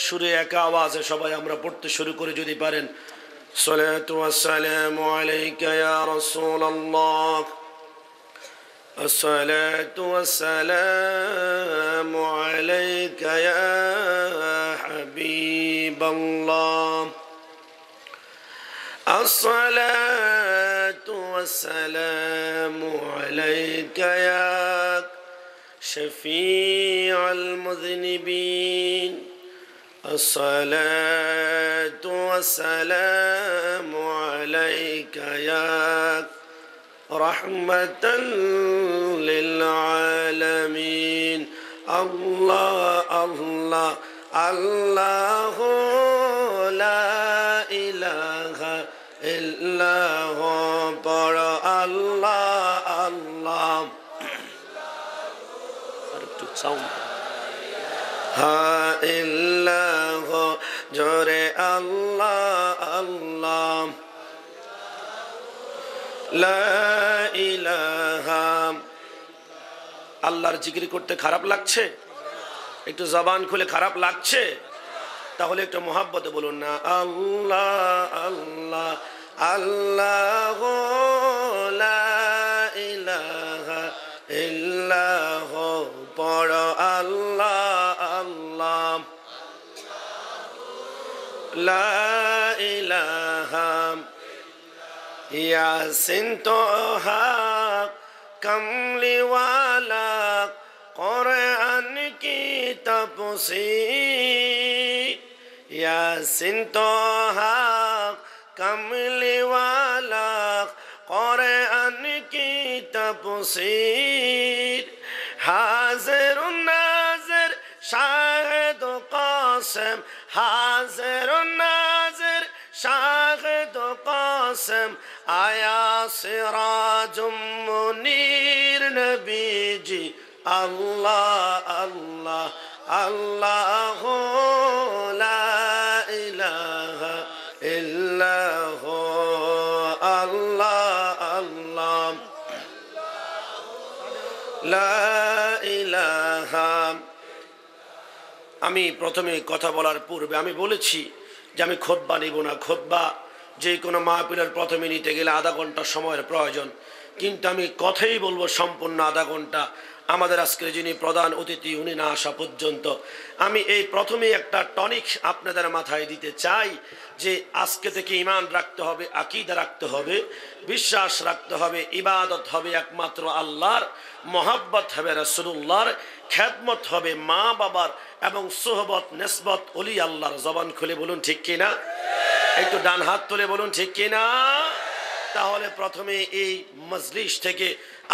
সুরে এক আওয়াজে সবাই আমরা পড়তে শুরু করে যদি পারেন। সালাতু ওয়াসসালামু আলাইকা ইয়া রাসূলুল্লাহ, আসসালাতু ওয়াসসালামু আলাইকা ইয়া হাবিবাল্লাহ, আসসালাতু ওয়াসসালামু আলাইকা ইয়া শফিউল মুযনিবিন, আসসালাতু ওয়াসসালামু আলাইকা ইয়া রাহমাতাল লিল আলামিন। আল্লাহ আল্লাহ আল্লাহু লা ইলাহা ইল্লাহু, পড় আল্লাহ আল্লাহ, হা ইল্লাহু, জোরে আল্লাহ আল্লাহ, লা ইলাহা। আল্লাহর জিকির করতে খারাপ লাগছে? একটু জবান খুলে খারাপ লাগছে? তাহলে একটু মহাব্বতে বলুন না, আল্লাহ আল্লাহ আল্লাহ লা ইলাহা ইল্লাহু, পড় আল্লাহ আল্লাহ, লা ইলাহা। ইয়াসিন তোহা কমলিওয়ালা, কোরআন কি তাফসীর। ইয়াসিন তোহা কমলিওয়ালা, কোরআন কি তাফসীর। হাজির নাজির শাহিদ কাসিম, হাজির নাজির শাহিদ কাসিম, আয়া সিরাজুম মুনীর নবীজি। আল্লাহ আল্লাহ আল্লাহু লা ইলাহা ইল্লাহু, আল্লাহ আল্লাহ লা ইলাহা। আমি প্রথমে কথা বলার পূর্বে আমি বলেছি যে আমি খুতবা নিব না। খুতবা যে কোনো মাহফিলের প্রথমে নিতে গেলে আধা ঘন্টা সময়ের প্রয়োজন, কিন্তু আমি কথাই বলবো সম্পূর্ণ আধা ঘন্টা। আমাদের আজকের যিনি প্রধান অতিথি উনি না আসা পর্যন্ত আমি এই প্রথমেই একটা টনিক আপনাদের মাথায় দিতে চাই যে আজকে থেকে ঈমান রাখতে হবে, আকীদা রাখতে হবে, বিশ্বাস রাখতে হবে, ইবাদত হবে একমাত্র আল্লাহর, মহব্বত হবে রাসূলুল্লাহর, খেদমত হবে মা বাবার, এবং সোহবত নেসবত ওলি আল্লাহর। জবান খুলে বলুন ঠিক কিনা, একটু ডান হাত তুলে বলুন ঠিক কিনা। তাহলে প্রথমে এই মজলিস থেকে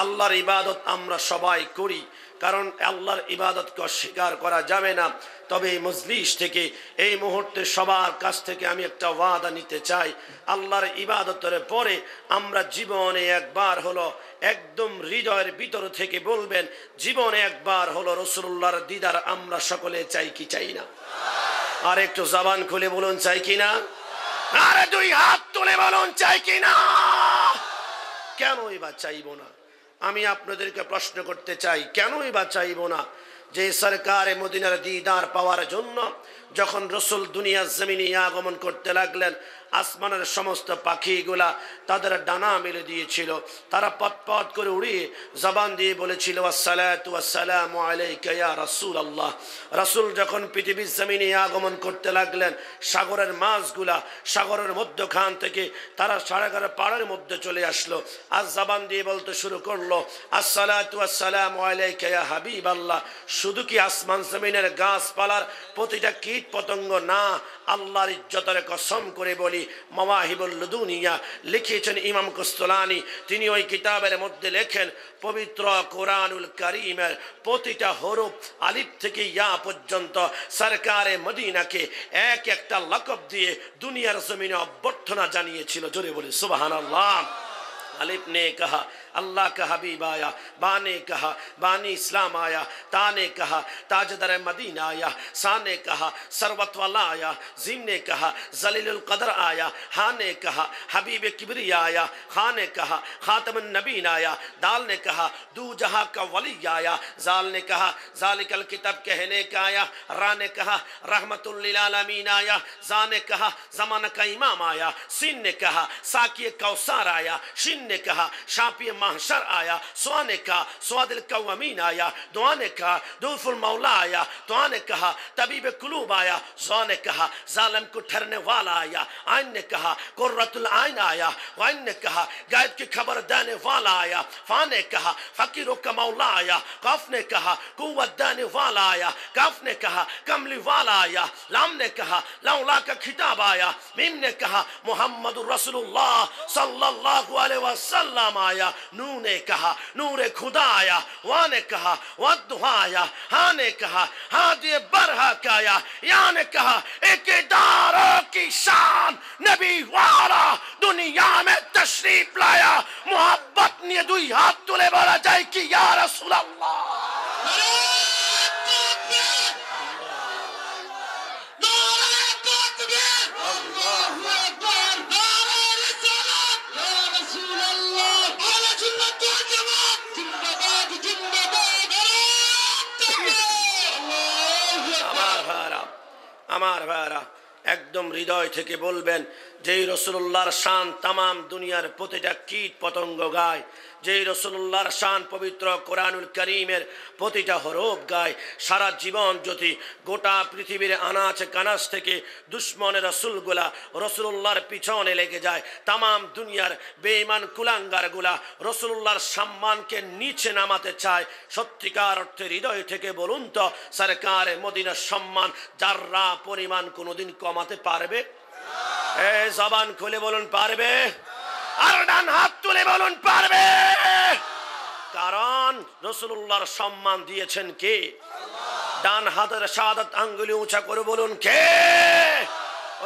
আল্লাহর ইবাদত আমরা সবাই করি, কারণ আল্লাহর ইবাদতকে অস্বীকার করা যাবে না। তবে এই মজলিস থেকে এই মুহূর্তে সবার কাছ থেকে আমি একটা ওয়াদা নিতে চাই, আল্লাহর ইবাদতের পরে আমরা জীবনে একবার হলো একদম হৃদয়ের ভিতর থেকে বলবেন, জীবনে একবার হলো রাসূলুল্লাহর দিদার আমরা সকলে চাই কি চাই না? আর একটু জবান খুলে বলুন চাই কিনা, আরে দুই হাত তুলে বলুন চাই কিনা। কেনই বা চাইবো না? আমি আপনাদেরকে প্রশ্ন করতে চাই, কেনই বা চাইবো না? যে সরকারে মদিনার দিদার পাওয়ার জন্য যখন রাসূল দুনিয়ার জমিনে আগমন করতে লাগলেন, আসমানের সমস্ত পাখিগুলা তাদের ডানা মেলে দিয়েছিল, তারা পথ করে উড়িয়ে জবান দিয়ে বলেছিল আসসালাতু ওয়াসসালামু আলাইকা ইয়া রাসূলুল্লাহ। রাসূল যখন পৃথিবীর জমিনে আগমন করতে লাগলেন, সাগরের মাছগুলা সাগরের মধ্যখান থেকে তারা সাগরের পাড়ের মধ্যে চলে আসলো, আর জবান দিয়ে বলতে শুরু করলো আসসালাতু ওয়াসসালামু আলাইকা ইয়া হাবিবাল্লাহ। শুধু কি আসমান জমিনের গাছপালার প্রতিটা কীট পতঙ্গ না, আল্লাহর ইজ্জতের কসম করে বলি, মাওয়াহিবুল লুদুনিয়া লিখেছেন ইমাম কুস্তুলানি, তিনি ওই কিতাবের মধ্যে লেখেন পবিত্র কোরআনুল কারীমের প্রতিটা হরফ আলিফ থেকে ইয়া পর্যন্ত সরকারে মদিনাকে এক একটা লকব দিয়ে দুনিয়ার জমিনে অভ্যর্থনা জানিয়েছিল। জোরে বলি সুবহানাল্লাহ। আলিফ ने कहा अल्लाह का हबीब आया, बाने कहा बानी इस्लाम आया, ताने कहा ताजदर मदीना आया, साने कहा सरवत वाला आया, जिम ने कहा जलीलुल कदर आया, हाँ ने कहा हबीब किबरिया आया, खान ने कहा खातमुन नबीन आया, दाल ने कहा दू जहां का वली आया, जाल ने कहा जालिकल किताब कहने का आया, रा ने कहा रहमतुल लिल आलमीन आया, जा ने कहा जमाना का इमाम आया, सीन ने कहा साकी कौसर आया, शिन ने कहा शाफी महशर आया, स्वा ने कहा स्वादिल कौमीन आया, दुआ ने कहा दूफुल मौला आया, दुआ ने कहा तबीब कुलूब आया, ज़ा ने कहा जालिम को ठहरने वाला आया, आइन ने कहा कुर्रतुल आइन आया, वाइन ने कहा गायब की खबर देने वाला आया, फा ने कहा फकीरों का मौला आया, कफ ने कहा कुव्वत देने वाला आया, कफ ने कहा कमली वाला आया, लाम ने कहा लौला का खिताब आया, मीम ने कहा मोहम्मद रसूलुल्लाह सल्लल्लाहु अलैहि वसल्लम आया, नू ने कहा नूरे खुदा आया, वा ने कहा वद्दुहा आया, हा ने कहा हादी बरहक आया, या ने कहा इक़दारों की शान नबी वाला दुनिया में तशरीफ लाया, मोहब्बत ने दुई हाथ तुले बोला जाए कि या रसूल अल्लाह। আমার ভাইরা একদম হৃদয় থেকে বলবেন যেই রাসূলুল্লাহর শান तमाम দুনিয়ার প্রতিটা কীট পতঙ্গ গায়, যেই রাসূলুল্লাহর শান পবিত্র কোরআনুল কারীমের প্রতিটা হরফ গায়, সারা জীবন যদি গোটা পৃথিবীর আনাচে কানাচ থেকে দুশ্মনের রাসূলগুলা রাসূলুল্লাহর পিছনে লেগে যায়, तमाम দুনিয়ার বেঈমান কুলাঙ্গারগুলা রাসূলুল্লাহর সম্মানকে নিচে নামাতে চায়, সত্যিকার অর্থে হৃদয় থেকে বলুন তো সরকারে মদিনার সম্মান যাররা পরিমাণ কোনোদিন কমাতে পারবে? জবান খুলে বলুন পারবে? আর ডান হাত তুলে বলুন পারবে? কারণ রাসূলুল্লাহর সম্মান দিয়েছেন কে? ডান হাতের শাহাদাত আঙ্গুলি উঁচা করে বলুন কে?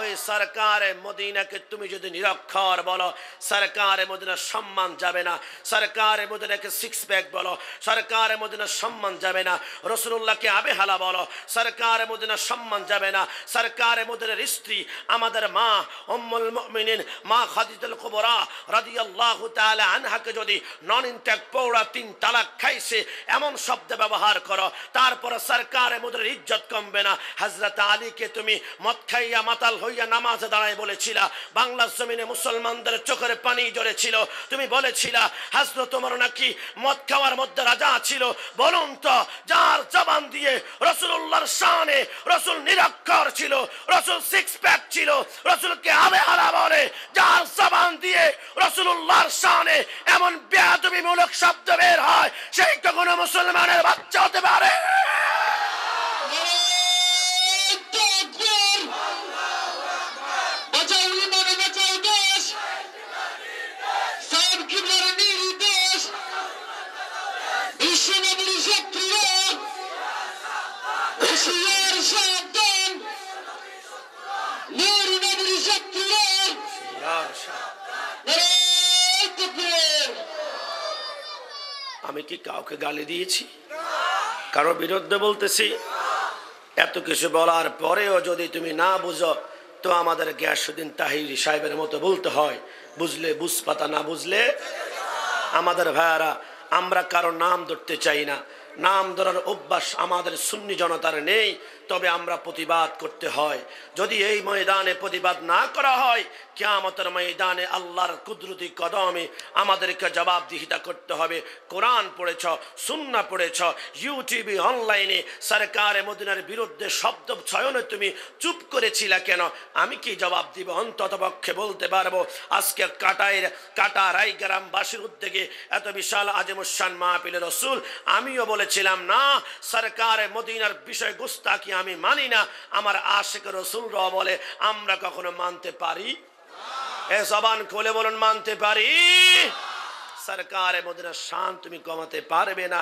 ওই সরকারে মদিনাকে তুমি যদি নিরক্ষর বলো, সরকারে মদিনার সম্মান যাবে না। সরকারে মদিনাকে সিক্স প্যাক বলো, সরকারে মদিনার সম্মান যাবে না। রাসূলুল্লাহকে আবেহালা বলো, সরকারে মদিনার সম্মান যাবে না। সরকারে মদিনার স্ত্রী আমাদের মা উম্মুল মুমিনিন মা খাদিজাতুল কুবরা রাদিয়াল্লাহু তাআলা আনহাকে যদি নন ইনটেক পৌড়া 3 তালাক খাইছে এমন শব্দ ব্যবহার করো, তারপর সরকারে মদিনার ইজ্জত কমবে না। হযরত আলীকে তুমি মদ খাইয়া মাতাল হইয়া নামাজে দাঁড়ায় বলেছিলা, বাংলার জমিনে মুসলমানদের চোখের পানি ঝরেছিল, তুমি বলেছিলা হযরত ওমর নাকি মদ খাওয়ার মধ্যে রাজা ছিল। বলুন তো যার জবান দিয়ে রাসূলুল্লাহর শানে রাসূল নিরক্ষর ছিল, রাসূল সিক্স প্যাক ছিল, রাসূলকে আবেহালা বলে, যার জবান দিয়ে রাসূলুল্লাহর শানে এমন বেয়াদবিমূলক শব্দ বের হয়, সেই কখনো মুসলমানের বাচ্চা হতে পারে? আমি কি কাউকে গালি দিয়েছি? কারো বিরুদ্ধে বলতেছি? এত কিছু বলার পরেও যদি তুমি না বুঝো তো আমাদের গিয়াসউদ্দিন তাহিরি সাহেবের মতো বলতে হয়, বুঝলে বুঝপাতা, না বুঝলে। আমাদের ভাইয়ারা, আমরা কারো নাম ধরতে চাই না, নাম ধরার অভ্যাস আমাদের সুন্নি জনতার নেই, তবে আমরা প্রতিবাদ করতে হয়। যদি এই ময়দানে প্রতিবাদ না করা হয়, কিয়ামতের ময়দানে আল্লাহর কুদরতি কদমে আমাদেরকে জবাবদিহিতা করতে হবে। কোরআন পড়েছ, সুন্নাহ পড়েছ, ইউটিউবে অনলাইনে সরকারে মদিনার বিরুদ্ধে শব্দ চয়নে তুমি চুপ করেছিলা কেন? আমি কি জবাব দিব? অন্তত পক্ষে বলতে পারবো আজকে কাটা রায়গ্রামবাসীর উদ্যোগে এত বিশাল আজমুশান মাহফিলে রাসূল, আমিও বলেছিলাম না সরকারে মদিনার বিষয় গুস্তাকি আমি মানি না। আমার আশিক রাসূলরা বলে আমরা কখনো মানতে পারি? এ জবান খুলে বলুন মানতে পারি? সরকারে মদিনার শান তুমি কমাতে পারবে না।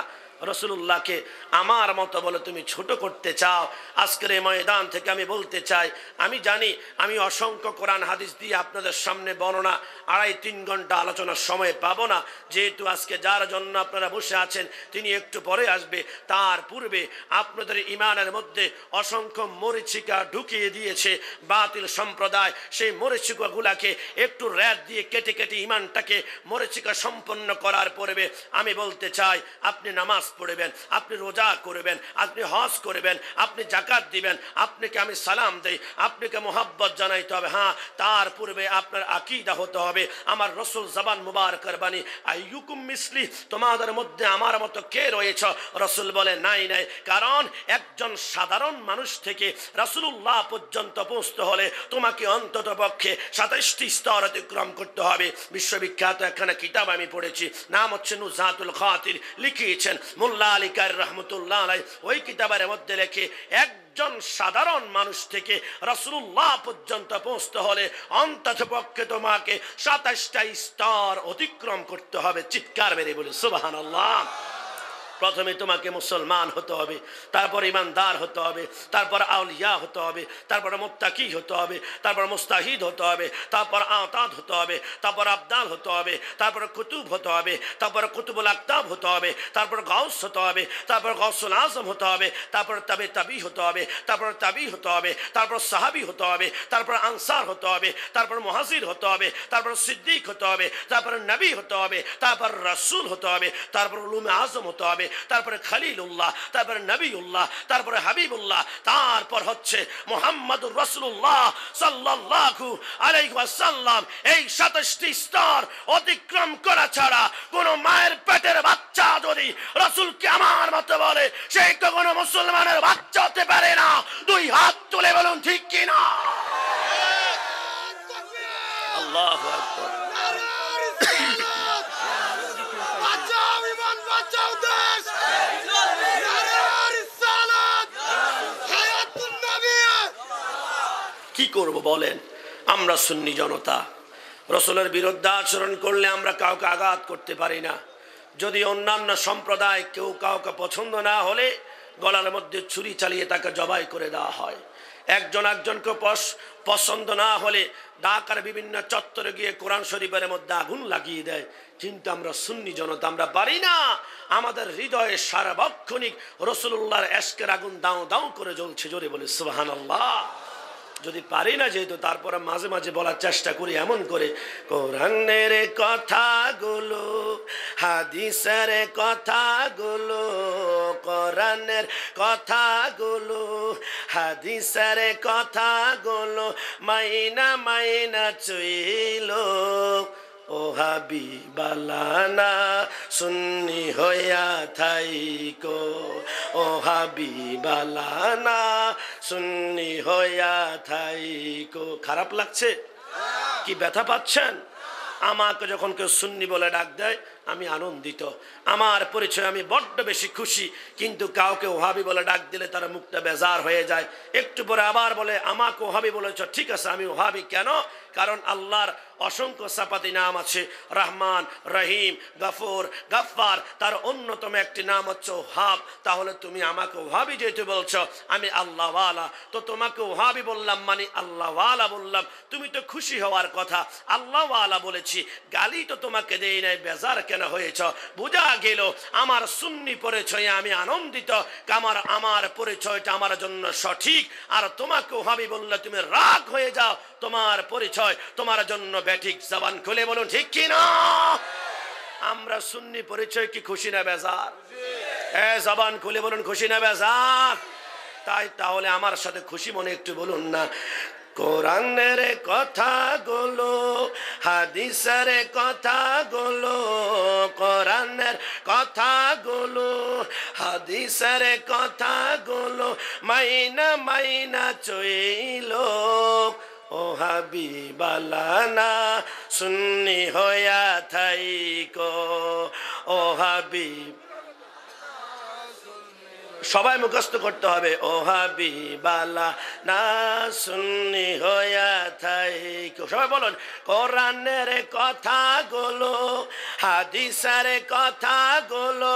রসুলুল্লাহকে আমার মতো বলে তুমি ছোট করতে চাও। আজকের এই ময়দান থেকে আমি বলতে চাই, আমি জানি আমি অসংখ্য কোরআন হাদিস দিয়ে আপনাদের সামনে বর্ণনা 2.5-3 ঘন্টা আলোচনার সময় পাবো না, যেহেতু আজকে যার জন্য আপনারা বসে আছেন তিনি একটু পরে আসবে। তার পূর্বে আপনাদের ইমানের মধ্যে অসংখ্য মরিচিকা ঢুকিয়ে দিয়েছে বাতিল সম্প্রদায়। সেই মরিচিকাগুলাকে একটু রেত দিয়ে কেটে কেটে ইমানটাকে মরিচিকা সম্পন্ন করার পূর্বে আমি বলতে চাই, আপনি নামাজ পড়বেন, আপনি রোজা করবেন, আপনি হজ করবেন, আপনি যাকাত দিবেন, আপনাকে আমি সালাম দেই, আপনাকে মোহাব্বত জানাইতে হবে। হ্যাঁ, তার পূর্বে আপনার আকীদা হতে হবে। আমার রসুল জবান মুবারকের বাণী, আইয়ুকুম মিসলি, তোমাদের মধ্যে আমার মতো কে রয়েছে? রসুল বলে নাই নাই। কারণ একজন সাধারণ মানুষ থেকে রাসূলুল্লাহ পর্যন্ত পৌঁছতে হলে তোমাকে অন্তত পক্ষে 27টি স্তর অতিক্রম করতে হবে। বিশ্ববিখ্যাত একখানা কিতাব আমি পড়েছি, নাম হচ্ছে নুজহাতুল খাতির, লিখিয়েছেন মোল্লা আলী কারি রহমতুল্লাহ আলাইহি। ওই কিতাবের মধ্যে লেখে একজন সাধারণ মানুষ থেকে রাসূলুল্লাহ পর্যন্ত পৌঁছতে হলে অন্তত পক্ষে তোমাকে 27টা স্তর অতিক্রম করতে হবে। চিৎকার মেরে বলি সুবহানাল্লাহ। প্রথমে তোমাকে মুসলমান হতে হবে, তারপর ইমানদার হতে হবে, তারপর আউলিয়া হতে হবে, তারপর মুত্তাকি হতে হবে, তারপর মুস্তাহিদ হতে হবে, তারপর আতাদ হতে হবে, তারপর আবদাল হতে হবে, তারপর কুতুব হতে হবে, তারপর কুতুবুল আকতাব হতে হবে, তারপর গাউস হতে হবে, তারপর গাউসুল আজম হতে হবে, তারপর তাবে তাবি হতে হবে, তারপর তাবি হতে হবে, তারপর সাহাবি হতে হবে, তারপর আনসার হতে হবে, তারপর মুহাজির হতে হবে, তারপর সিদ্দিক হতে হবে, তারপর নবী হতে হবে, তারপর রাসূল হতে হবে, তারপর উলুমে আজম হতে হবে, তারপরে খলিলুল্লাহ, তারপরে নবীউল্লাহ, তারপরে হাবিবুল্লাহ, তারপর হচ্ছে মুহাম্মদুর রাসূলুল্লাহ সাল্লাল্লাহু আলাইহি ওয়াসাল্লাম। এই 27টি স্তর অতিক্রম করা ছাড়া কোন মায়ের পেটের বাচ্চা যদি রাসূলকে আমার মতো বলে, সে কখনো মুসলমানের বাচ্চা হতে পারে না। 2 হাত তুলে বলুন ঠিক কি না? আল্লাহু আকবার। কি করব বলেন? আমরা সুন্নি জনতা, রসুলের বিরুদ্ধে আচরণ করলে আমরা কাউকে আঘাত করতে পারি না। যদি অন্যান্য সম্প্রদায় কেউ কাউকে পছন্দ না হলে গলার মধ্যে ছুরি চালিয়ে তাকে জবাই করে দেওয়া হয়। একজন একজনকে পছন্দ না হলে ঢাকার বিভিন্ন চত্বরে গিয়ে কোরআন শরীফের মধ্যে আগুন লাগিয়ে দেয়। কিন্তু আমরা সুন্নি জনতা, আমরা পারি না। আমাদের হৃদয়ে সারাবক্ষণিক রাসূলুল্লাহর ইশকের আগুন দাও দাও করে জ্বলছে। জোরে বলে সুবহানাল্লাহ। যদি পারি না যেহেতু, তারপরে মাঝে মাঝে বলার চেষ্টা করি এমন করে, কোরআনের কথাগুলো, হাদিসের কথাগুলো, কোরআনের কথাগুলো, হাদিসের কথাগুলো মাইনা মাইনা চইল, ও হাবিবালানা সুন্নি হইয়া থাইকো, ও হাবিবালানা সুন্নি হইয়া থাইকো। খারাপ লাগছে? কি ব্যথা পাচ্ছেন? আমাকে যখন কেউ সুন্নি বলে ডাক দেয় আমি আনন্দিত, আমার পরিচয় আমি বড্ড বেশি খুশি। কিন্তু কাউকে ওহাবি বলে ডাক দিলে তার মুখটা বেজার হয়ে যায়। একটু পরে আবার বলে আমাকে ওহাবি বলেছ, ঠিক আছে আমি ওহাবি। কেন? কারণ আল্লাহর অসংখ্য সাফাতি নাম আছে, রহমান, রহিম, গফুর, গফফার। তার অন্যতম একটি নাম হচ্ছে ওহাব। তাহলে তুমি আমাকে ওহাবি যেহেতু বলছো, আমি আল্লাহওয়ালা, তো তোমাকে ওহাবি বললাম মানে আল্লাহওয়ালা বললাম। তুমি তো খুশি হওয়ার কথা, আল্লাহওয়ালা বলেছি, গালি তো তোমাকে দেই নাই, বেজার কেন হয়েছ? বোঝা গেল আমার সুন্নি পরিচয়ে আমি আনন্দিত। আমার পরিচয়টা আমার জন্য সঠিক। আর তোমাকে ওহাবি বললে তুমি রাগ হয়ে যাও, তোমার পরিচয় তোমার জন্য ব্যাঠিক। জবান খুলে বলুন ঠিক কি না? আমরা সুন্নি পরিচয় কি খুশি না বেজার? জবান খুলে বলুন খুশি না বেজার? তাহলে আমার সাথে খুশি মনে একটু বলুন না, কোরআনের কথাগুলো, হাদিসের কথাগুলো, কোরআনের কথাগুলো, হাদিসের কথাগুলো মাইনা মাইনা চইল, ও হাবিবালানা সুন্নি হইয়া থাইকো, ও হাবিব। সবাই মুখস্থ করতে হবে। ও হাবিবালা না সুন্নি হইয়া থাইকো। সবাই বলুন, কোরআনের কথাগুলো, হাদিসের কথাগুলো,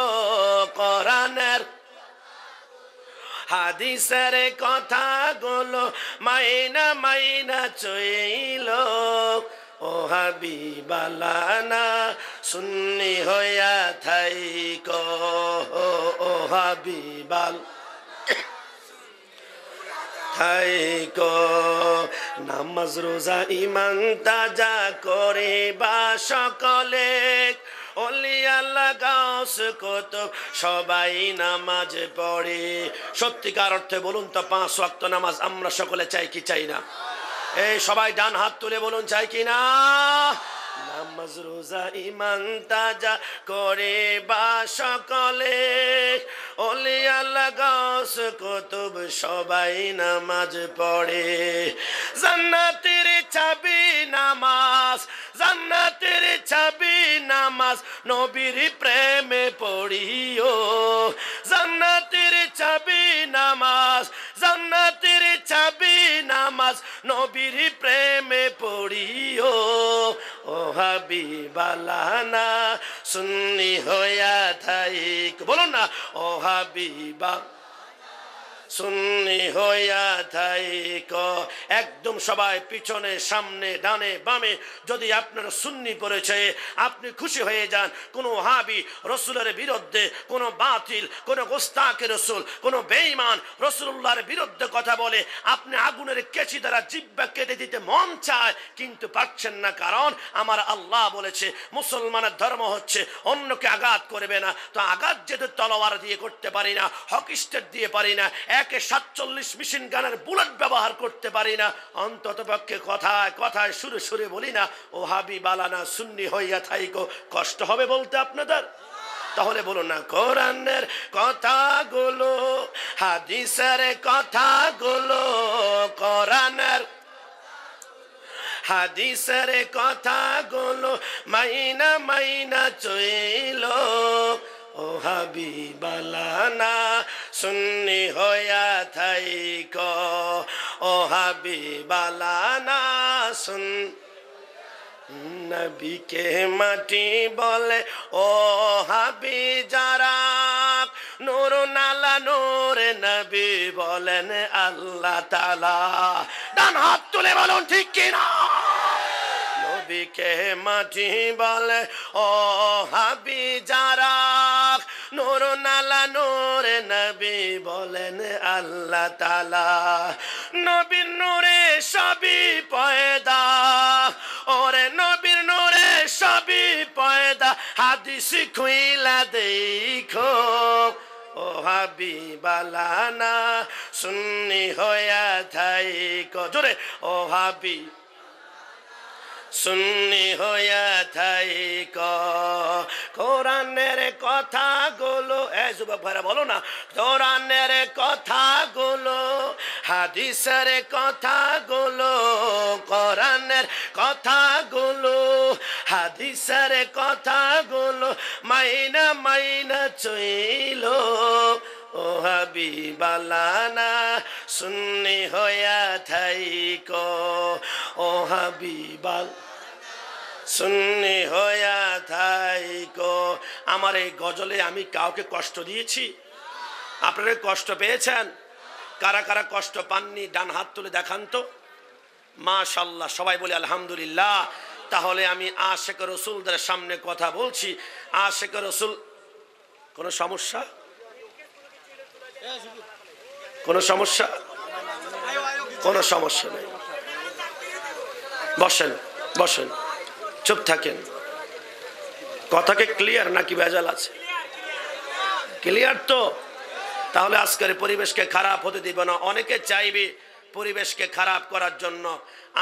কোরআনের হাদিসের কথাগুলো মাইনা মাইনা চইল। ও হাবিবালা না সুন্নি হইয়া থাইকো। ও হাবিবাল থাইকো। নামাজ রোজা ইমান তাজা করে বা সকলে, ওলি আল্লাহ গাউস কুতুব সবাই নামাজ পড়ে। সত্যিকার অর্থে বলুন তো, 5 ওয়াক্ত নামাজ আমরা সকলে চাই কি চাই না? এই সবাই ডান হাত তুলে বলুন, চাই কি না? নামাজ রোজা ইমান তাজা করে বা সকলে, ওলি আল্লাহ গাউস কুতুব সবাই নামাজ পড়ে। জান্নাতের চাবি নামাজ, জান্নাতের চাবি নামাজ, নবীর প্রেমে পড়িও। জান্নাতের চাবি নামাজ, জান্নাতের চাবি নামাজ, নবীর প্রেমে পড়িও। ও হাবিবালা না সুন্নি হইয়া থাইকো। বলুন না, ও হাবিবা সুন্নি হইয়া থাইকো। একদম সবাই পিছনে সামনে ডানে বামে যদি আপনারা সুন্নি পড়েছে আপনি খুশি হয়ে যান। কোনো ওহাবি রসুলের বিরুদ্ধে, কোনো বাতিল, কোনো গোস্তাকে রসুল, কোনো বেঈমান রসুল্লাহর বিরুদ্ধে কথা বলে আপনি আগুনের কেচি দ্বারা জিহ্বা কেটে দিতে মন চায়, কিন্তু পারছেন না। কারণ আমার আল্লাহ বলেছে মুসলমানের ধর্ম হচ্ছে অন্যকে আঘাত করবে না। তো আঘাত যেহেতু তলোয়ার দিয়ে করতে পারি না, হকিস্টার দিয়ে পারি না, একে 47 মেশিন গানের বুলেট ব্যবহার করতে পারি না, অন্তত পক্ষে কথায় কথায় সুরে সুরে বলি না, ও হাবিবালা না সুন্নি হইয়া থাইকো। কষ্ট হবে বলতে আপনাদের? তাহলে বলুন না, কোরআনের কথাগুলো, হাদিসের কথাগুলো, কোরআনের হাদিসের কথাগুলো মাইনা মাইনা চইল। ও হাবিবালা না সুন্নি হইয়া থাইকো। ও হাবিবালা না সুন। নবীকে মাটি বলে ও হাবি যারা, নূর নালা নূর নবী বলেন আল্লাহ তাআলা। ডান হাত তুলে বলুন ঠিক কিনা? নবীকে মাটি বলে ও হাবি যারা, নূর নালা নূর নবী বলেন আল্লাহ তাআলা। নবীর নূরে সবই পয়দা, ওরে নবীর নূরে সবই পয়দা, হাদিস খুইলা দেখো। ও হাবিবালা না সুন্নি হইয়া থাইকো। জোরে, ও হাবি সুন্নি হইয়া থাইকো। কোরআনের কথাগুলো, যুবক ভাইরা বলো না, কোরআনের কথাগুলো, হাদিসের কথাগুলো, কোরআনের কথাগুলো, হাদিসের কথাগুলো মাইনা মাইনা চইল। ও হাবিবালা না সুন্নি হইয়া থাইকো। ও হাবিবাল সুন্নি হইয়া থাইকো। আমার এই গজলে আমি কাউকে কষ্ট দিয়েছি? আপনারা কষ্ট পেয়েছেন? কারা কারা কষ্ট পাননি ডান হাত তুলে দেখান তো। মাশাআল্লাহ, সবাই বলে আলহামদুলিল্লাহ। তাহলে আমি আশিক রসুলদের সামনে কথা বলছি। আশিক রসুল, কোনো সমস্যা? কোনো সমস্যা? কোনো সমস্যা নেই। বসেন বসেন, চুপ থাকেন। কথাকে ক্লিয়ার নাকি ভেজাল আছে? ক্লিয়ার তো? তাহলে আজকের পরিবেশকে খারাপ হতে দিব না। অনেকে চাইবে পরিবেশকে খারাপ করার জন্য,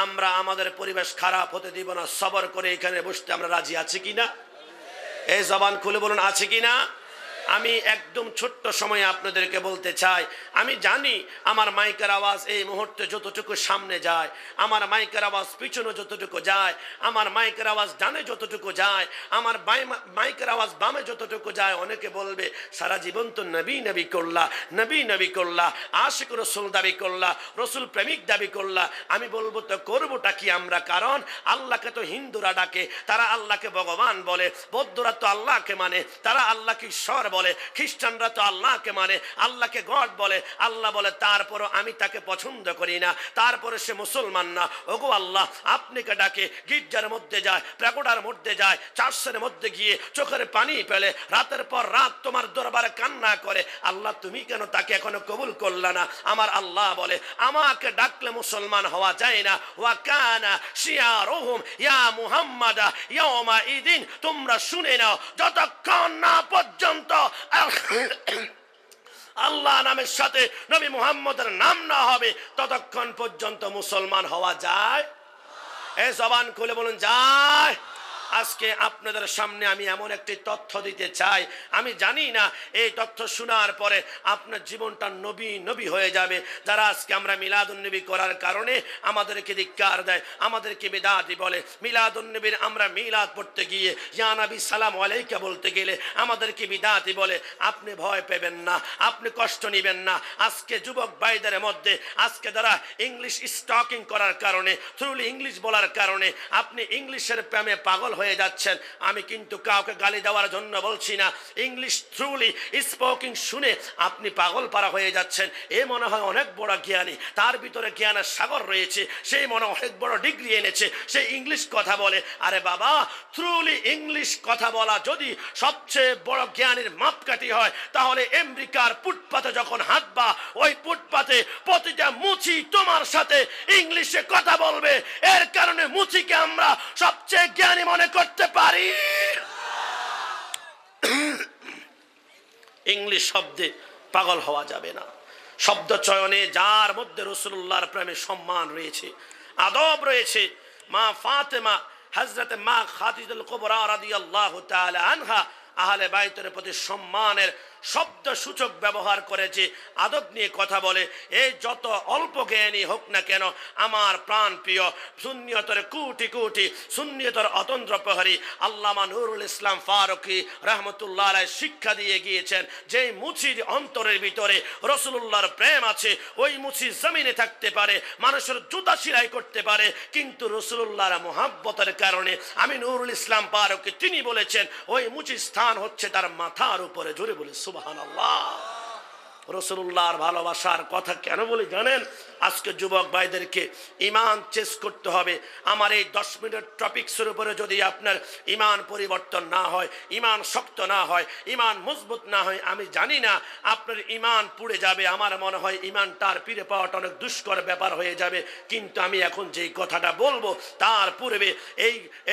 আমরা আমাদের পরিবেশ খারাপ হতে দিব না। সবর করে এখানে বসতে আমরা রাজি আছি কিনা? এই জবান খুলে বলুন, আছে কিনা? আমি একদম ছোট্ট সময়ে আপনাদেরকে বলতে চাই, আমি জানি আমার মাইকের আওয়াজ এই মুহূর্তে যতটুকু সামনে যায়, আমার মাইকের আওয়াজ পিছনে যতটুকু যায়, আমার মাইকের আওয়াজ ডানে যতটুকু যায়, আমার মাইকের আওয়াজ বামে যতটুকু যায়, অনেকে বলবে সারা জীবন তো নবী নবী করলা, নবী নবী করলা, আশিক রসুল দাবি করলা, রসুল প্রেমিক দাবি করলা। আমি বলবো তো করবোটা কি আমরা? কারণ আল্লাহকে তো হিন্দুরা ডাকে, তারা আল্লাহকে ভগবান বলে, বৌদ্ধরা তো আল্লাহকে মানে, তারা আল্লাহকে ঈশ্বর বলে, খ্রিস্টানরা তো আল্লাহকে মানে, আল্লাহকে গড বলে, আল্লাহ বলে। তারপরও আমি তাকে পছন্দ করি না, তারপরে সে মুসলমান না। ওগো আল্লাহ, আপনাকে ডাকে, গির্জার মধ্যে যায়, প্রাকোডার মধ্যে যায়, চার্চের মধ্যে গিয়ে চোখের পানি ফেলে, রাতের পর রাত তোমার দরবারে কান্না করে, আল্লাহ তুমি কেন তাকে এখনো কবুল করলা না? আমার আল্লাহ বলে আমাকে ডাকলে মুসলমান হওয়া যায় না। ওয়া কানা শিয়ারুহুম ইয়া মুহাম্মাদ ইয়াউমা ইদিন, তোমরা শুনে নাও, যতক্ষণ না পর্যন্ত আল্লাহ নামের সাথে নবী মুহাম্মদের নাম না হবে, ততক্ষণ পর্যন্ত মুসলমান হওয়া যায়? এই জবান খুলে বলুন যায়? আজকে আপনাদের সামনে আমি এমন একটি তথ্য দিতে চাই, আমি জানি না এই তথ্য শোনার পরে আপনার জীবনটা নবী নবী হয়ে যাবে। যারা আজকে আমরা মিলাদুন্নবী করার কারণে আমাদেরকে ধিক্কার দেয়, আমাদেরকে বিদআতি বলে, মিলাদুন্নবীর আমরা মিলাদ পড়তে গিয়ে ইয়া নবী সালাম আলাইকা বলতে গেলে আমাদেরকে বিদআতি বলে। আপনি ভয় পাবেন না, আপনি কষ্ট নেবেন না। আজকে যুবক ভাইদের মধ্যে আজকে যারা ইংলিশ স্টকিং করার কারণে, থ্রুলি ইংলিশ বলার কারণে আপনি ইংলিশের প্রেমে পাগল হয়ে যাচ্ছেন। আমি কিন্তু কাউকে গালি দেওয়ার জন্য বলছি না, ইংলিশ থ্রুলি স্পোকিং শুনে আপনি পাগল পারা হয়ে যাচ্ছেন। এ মনে হয় অনেক বড় জ্ঞানী, তার ভিতরে জ্ঞানের সাগর রয়েছে, সেই মনে অনেক বড় ডিগ্রি এনেছে, সে ইংলিশ কথা বলে। আরে বাবা, থ্রুলি ইংলিশ কথা বলা যদি সবচেয়ে বড় জ্ঞানীর মাপকাঠি হয়, তাহলে আমেরিকার ফুটপাতে যখন হাঁটবা, ওই ফুটপাতে প্রতিটা মুচি তোমার সাথে ইংলিশে কথা বলবে। এর কারণে মুচিকে আমরা সবচেয়ে জ্ঞানী মনে করতে পারি। ইংলিশ শব্দে পাগল হওয়া যাবে না। শব্দ চয়নে যার মধ্যে রাসূলুল্লাহর প্রেমে সম্মান রয়েছে, আদব রয়েছে, মা ফাতেমা, হযরতে মা খাদিজাতুল কুবরা রাদিয়াল্লাহু তাআলা আনহা আহলে বাইতের প্রতি সম্মানের শব্দ সূচক ব্যবহার করে যে আদব নিয়ে কথা বলে, এই যত অল্প জ্ঞানী হোক না কেন, আমার প্রাণ প্রিয় সুন্নিয়তের কোটি কোটি সুন্নিয়তের অতন্ত্র প্রহরী আল্লামা নুরুল ইসলাম ফারুকী রাহমাতুল্লাহ আলাইহি শিক্ষা দিয়ে গিয়েছেন, যেই মুচির অন্তরের ভিতরে রাসূলুল্লাহর প্রেম আছে, ওই মুচি জমিনে থাকতে পারে, মানুষের জুতা সেলাই করতে পারে, কিন্তু রাসূলুল্লাহর মুহাব্বতের কারণে, আমি নুরুল ইসলাম ফারুকী তিনি বলেছেন, ওই মুচির স্থান হচ্ছে তার মাথার উপরে। জোরে বলে সুবহানাল্লাহ। রাসূলুল্লাহর ভালোবাসার কথা কেন বলি জানেন? আজকে যুবক ভাইদেরকে ইমান চেস করতে হবে। আমার এই 10 মিনিট টপিকসের উপরে যদি আপনার ইমান পরিবর্তন না হয়, ইমান শক্ত না হয়, ইমান মজবুত না হয়, আমি জানি না, আপনার ইমান পুড়ে যাবে। আমার মনে হয় ইমানটার ফিরে পাওয়াটা অনেক দুষ্কর ব্যাপার হয়ে যাবে। কিন্তু আমি এখন যেই কথাটা বলবো, তার পূর্বে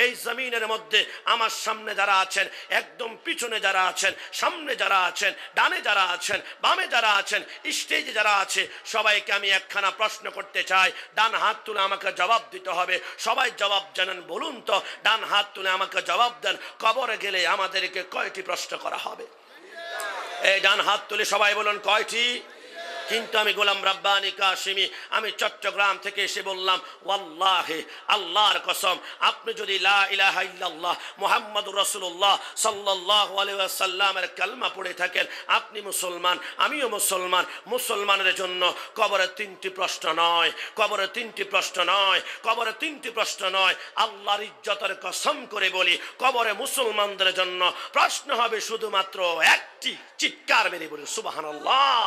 এই জমিনের মধ্যে আমার সামনে যারা আছেন, একদম পিছনে যারা আছেন, সামনে যারা আছেন, ডানে যারা আছেন, বামে যারা আছেন, স্টেজে যারা আছে, সবাইকে আমি একখানা প্রশ্ন করতে চাই। ডান হাত তুলে আমাকে জবাব দিতে হবে। সবাই জবাব জানেন? বলুন তো, ডান হাত তুলে আমাকে জবাব দেন। কবরে গেলে আমাদেরকে কয়টি প্রশ্ন করা হবে? এই ডান হাত তুলে সবাই বলুন কয়টি? কিন্তু আমি গোলাম রাব্বানী কাশিমি, আমি চট্টগ্রাম থেকে এসে বললাম, ওয়াল্লাহি আল্লাহর কসম, আপনি যদি লা ইলাহা ইল্লাল্লাহ মুহাম্মাদুর রাসূলুল্লাহ সাল্লাল্লাহু আলাইহি ওয়াসাল্লামের কালমা পড়ে থাকেন, আপনি মুসলমান, আমিও মুসলমান। মুসলমানের জন্য কবরে 3টি প্রশ্ন নয়, কবরে 3টি প্রশ্ন নয়, কবরে 3টি প্রশ্ন নয়। আল্লাহর ইজ্জতের কসম করে বলি, কবরে মুসলমানদের জন্য প্রশ্ন হবে শুধুমাত্র একটি। চিৎকার মেরে বলি সুবহানাল্লাহ।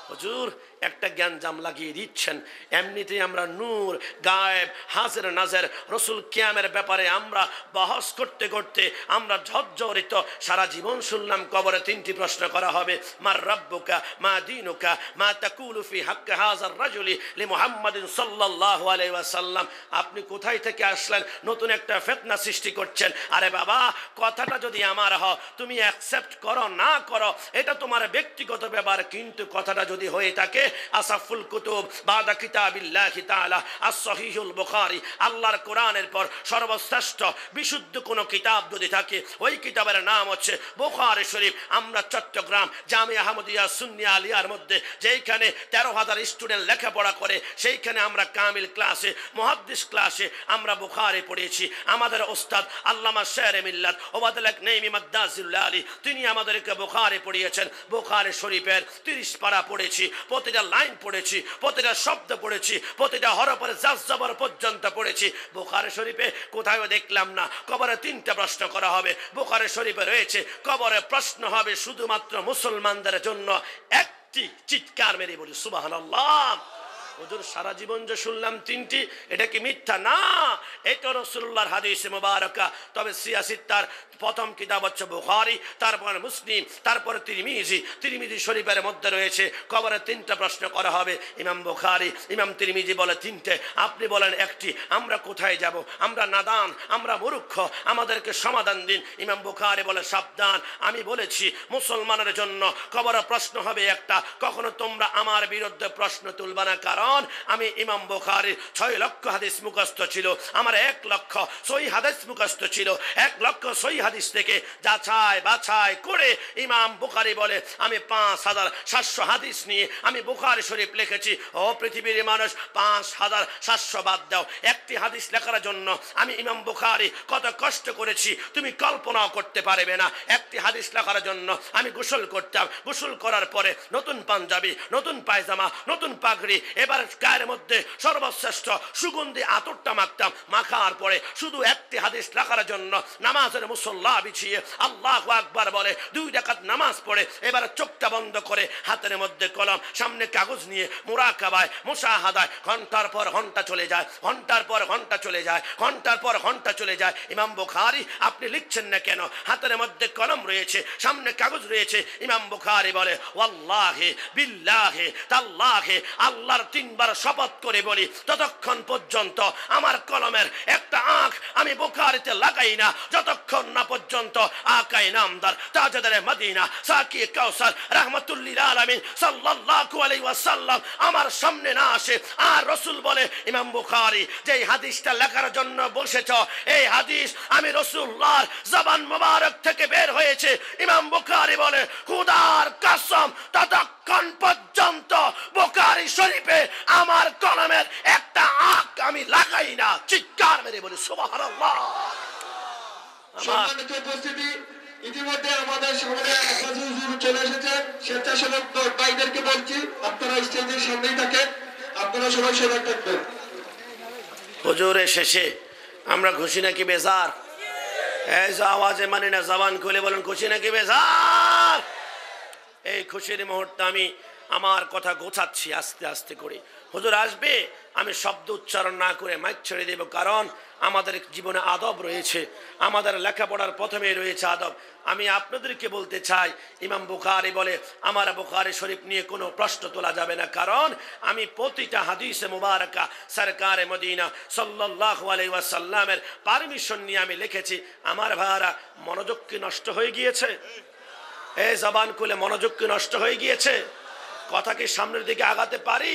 হুজুর একটা জ্ঞানজাম লাগিয়ে দিচ্ছেন। এমনিতেই আমরা নূর, গায়েব, হাজির নাজের, রসুল কিয়ামের ব্যাপারে আমরা বহস করতে করতে আমরা ঝরঝরিত। সারা জীবন শুনলাম কবরে 3টি প্রশ্ন করা হবে, মা রাব্বুকা, মা দীনুকা, মা তাকুলু ফি হাক্কি হাযার রাজুলি লি মুহাম্মাদিন সাল্লাল্লাহু আলাইহি ওয়াসাল্লাম। আপনি কোথায় থেকে আসলেন? নতুন একটা ফিতনা সৃষ্টি করছেন। আরে বাবা, কথাটা যদি আমার হয়, তুমি অ্যাকসেপ্ট করো না করো, এটা তোমার ব্যক্তিগত ব্যাপার, কিন্তু কথাটা যদি হয়ে থাকে, আসাফুল কুতুব বাদা কিতাবিল্লাহি তাআলা আস-সহিহুল বুখারী, আল্লাহর কোরআনের পর সর্বশ্রেষ্ঠ বিশুদ্ধ কোন কিতাব যদি থাকে ওই কিতাবের নাম হচ্ছে বুখারী শরীফ। আমরা চট্টগ্রাম জামিয়া আহমদিয়া সুন্নিয়া আলিয়ার মধ্যে যেখানে 13,000 স্টুডেন্ট লেখাপড়া করে, সেইখানে আমরা কামিল ক্লাসে মুহাদ্দিস ক্লাসে আমরা বুখারী পড়েছি। আমাদের ওস্তাদ আল্লামা শেরে মিল্লাত ওবায়দুল হক নেইমি মাদ্দাজিল্লাহ আলী তিনি আমাদেরকে বুখারী পড়িয়েছেন। বুখারী শরীফের 30 পারা পড়েছি, প্রতিটা লাইন পড়েছি, প্রতিটা শব্দ পড়েছি, প্রতিটা হরফের জাজজবর পর্যন্ত পড়েছি। বুখারী শরীফে কোথাও দেখলাম না কবরে 3টা প্রশ্ন করা হবে। বুখারী শরীফে রয়েছে কবরে প্রশ্ন হবে শুধুমাত্র মুসলমানদের জন্য একটি। চিৎকার মেরে বলি সুবহানাল্লাহ। হুজুর সারা জীবন যে শুনলাম 3টি, এটা কি মিথ্যা? না, এটা রাসূলুল্লাহর হাদিস মুবারাকা। তবে সিয়াসিত্তার প্রথম কিতাব হচ্ছে বুখারী, তারপর মুসলিম, তারপর তিরমিজি শরীফের মধ্যে রয়েছে কবরে 3টা প্রশ্ন করা হবে। ইমাম বুখারী ইমাম তিরমিজি বলে 3টে, আপনি বলেন 1টি। আমরা কোথায় যাব? আমরা নাদান, আমরা মূর্খ, আমাদেরকে সমাধান দিন। ইমাম বুখারী বলে সাবধান, আমি বলেছি মুসলমানের জন্য কবরে প্রশ্ন হবে একটা। কখনো তোমরা আমার বিরুদ্ধে প্রশ্ন তুলবা না, কারণ আমি ইমাম বুখারীর 6 লক্ষ হাদিস মুখস্থ ছিল, আমার 1 লক্ষ সহি হাদিস মুখস্থ ছিল। 1 লক্ষ সহি হাদিস থেকে যাচাই বাছাই করে ইমাম বুখারী বলে আমি 5,700 হাদিস নিয়ে আমি বুখারী শরীফ লিখেছি। ও পৃথিবীর মানুষ, 5,700 বাদ দাও, একটি হাদিস লেখার জন্য আমি ইমাম বুখারী কত কষ্ট করেছি তুমি কল্পনাও করতে পারবে না। একটি হাদিস লেখার জন্য আমি গোসল করতাম, গোসল করার পরে নতুন পাঞ্জাবি, নতুন পায়জামা, নতুন পাগড়ি, এবার গায়ের মধ্যে সর্বশ্রেষ্ঠ সুগন্ধি আতরটা মাখতাম। মাখার পরে শুধু একটি হাদিস লেখার জন্য নামাজের মুসল্লা বিছিয়ে আল্লাহু আকবার বলে 2 রাকাত নামাজ পড়ে এবার চোখটা বন্ধ করে হাতের মধ্যে কলম, সামনে কাগজ নিয়ে মুরাকাবায় মুশাহাদায় ঘন্টার পর ঘন্টা চলে যায়, ঘন্টার পর ঘন্টা চলে যায়, ঘন্টার পর ঘন্টা চলে যায়। ইমাম বুখারী আপনি লিখছেন না কেন? হাতের মধ্যে কলম রয়েছে, সামনে কাগজ রয়েছে। ইমাম বুখারী বলে ওয়াল্লাহি বিল্লাহি তাল্লাহি, আল্লাহর 3বার শপথ করে বলি ততক্ষণ পর্যন্ত আমার কলমের একটা আঁখ আমি বুখারীতে লাগাই না যতক্ষণ না পর্যন্ত আকাই নামদার তাজদারে মদিনা সাকি কাউসার রাহমাতুল্লিল আলামিন সাল্লাল্লাহু আলাইহি ওয়াসাল্লাম আমার সামনে না আসে। আর রাসূল বলে ইমাম বুখারী যে হাদিসটা লেখার জন্য বসেছ, এই হাদিস আমি রাসূলুল্লাহর জবান মোবারক থেকে বের হয়েছে। ইমাম বুখারী বলে খোদার কসম ততক্ষণ পর্যন্ত বুখারী শরীফে আমার কলমের একটা আঁক আমি লাগাই না। চিৎকার মেরে বলি সুবহানাল্লাহ। সম্মানিত উপস্থিতি, ইতিমধ্যে আমাদের সামনে আফাজি হুজুর চলে এসেছে। স্বেচ্ছাসেবক ভাইদেরকে বলছি আপনারা স্টেজের সামনেই থাকেন, আপনারা সবাই সজাগ থাকবেন। হুজুরের শেষে আমরা খুশি নাকি বেজার? এই যে আওয়াজে মানে না, জবান খুলে বলেন খুশি নাকি বেজার? এই খুশির মুহূর্তে আমি আমার কথা গোছাচ্ছি আস্তে আস্তে করে। হুজুর আসবে, আমি শব্দ উচ্চারণ না করে মাইক ছেড়ে দেব, কারণ আমাদের জীবনে আদব রয়েছে, আমাদের লেখাপড়ার প্রথমেই রয়েছে আদব। আমি আপনাদেরকে বলতে চাই ইমাম বুখারী বলে আমার বুখারী শরীফ নিয়ে কোনো প্রশ্ন তোলা যাবে না, কারণ আমি প্রতিটা হাদিসে মুবারাকা সরকারে মদিনা সাল্লাল্লাহু আলাইহি ওয়াসাল্লামের পারমিশন নিয়ে আমি লিখেছি। আমার ভাইরা মনোযোগ কি নষ্ট হয়ে গিয়েছে? এই জবান খুলে মনোযোগ কি নষ্ট হয়ে গিয়েছে? কথা কি সামনের দিকে আগাতে পারি?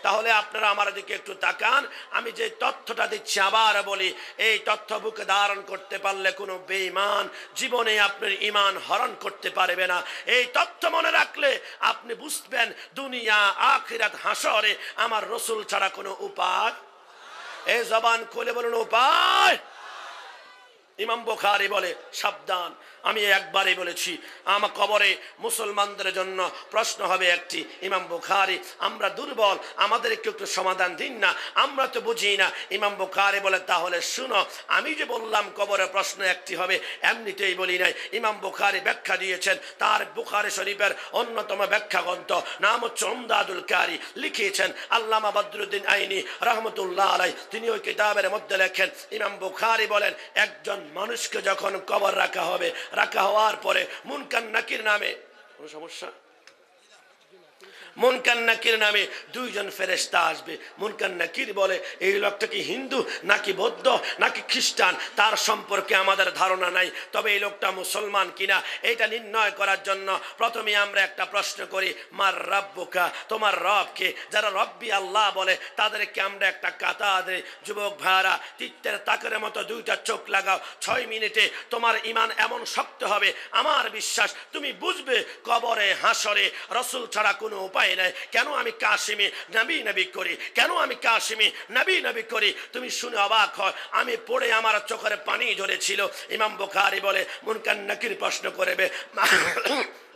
তাহলে আপনারা আমার দিকে একটু তাকান। আমি যে তথ্যটা দিচ্ছি আবার বলি, এই তথ্য বুকে ধারণ করতে পারলে কোনো বেঈমান জীবনে আপনার ঈমান হরণ করতে পারবে না। এই তথ্য মনে রাখলে আপনি বুঝবেন দুনিয়া আখিরাত হাসরে আমার রাসূল ছাড়া কোনো উপায়। এই জবান খুলে বলুন উপায়। ইমাম বুখারী বলে সাবধান, আমি একবারই বলেছি আমার কবরে মুসলমানদের জন্য প্রশ্ন হবে একটি। ইমাম বুখারী আমরা দুর্বল, আমাদেরকে একটু সমাধান দিন না, আমরা তো বুঝি না। ইমাম বুখারী বলে তাহলে শুনো, আমি যে বললাম কবরে প্রশ্ন একটি হবে এমনিতেই বলি নাই। ইমাম বুখারী ব্যাখ্যা দিয়েছেন, তার বুখারী শরীফের অন্যতম ব্যাখ্যা গ্রন্থ নাম হচ্ছে উমদাতুল কারী, লিখিয়েছেন আল্লামা বদরুদ্দীন আইনি রাহমাতুল্লাহ আলাইহি। তিনি ওই কিতাবের মধ্যে লেখেন ইমাম বুখারী বলেন একজন মানুষকে যখন কবর রাখা হবে, রাখা হওয়ার পরে মুনকার নাকির নামে কোনো সমস্যা মুনকার নাকির নামে দুইজন ফেরেশতা আসবে। মুনকার নাকির বলে এই লোকটা কি হিন্দু নাকি বৌদ্ধ নাকি খ্রিস্টান তার সম্পর্কে আমাদের ধারণা নাই, তবে এই লোকটা মুসলমান কিনা এটা নির্ণয় করার জন্য প্রথমে আমরা একটা প্রশ্ন করি, মার রাব্বুকা, তোমার রব কে? যারা রব্বি আল্লাহ বলে তাদেরকে আমরা একটা কাতা দেই। যুবক ভাইরা, তীরের তাকের মতো দুইটা চোখ লাগাও, 6 মিনিটে তোমার ঈমান এমন শক্ত হবে, আমার বিশ্বাস তুমি বুঝবে কবরে হাসরে রাসূল ছাড়া কোনো উপায় নাই। কেন আমি কাশিমে নবী নবী করি, কেন আমি কাশিমে নবী নবী করি, তুমি শুনে অবাক হয়। আমি পড়ে আমার চোখের পানি ঝরেছিল। ইমাম বুখারী বলে মুনকার নাকির প্রশ্ন করবে,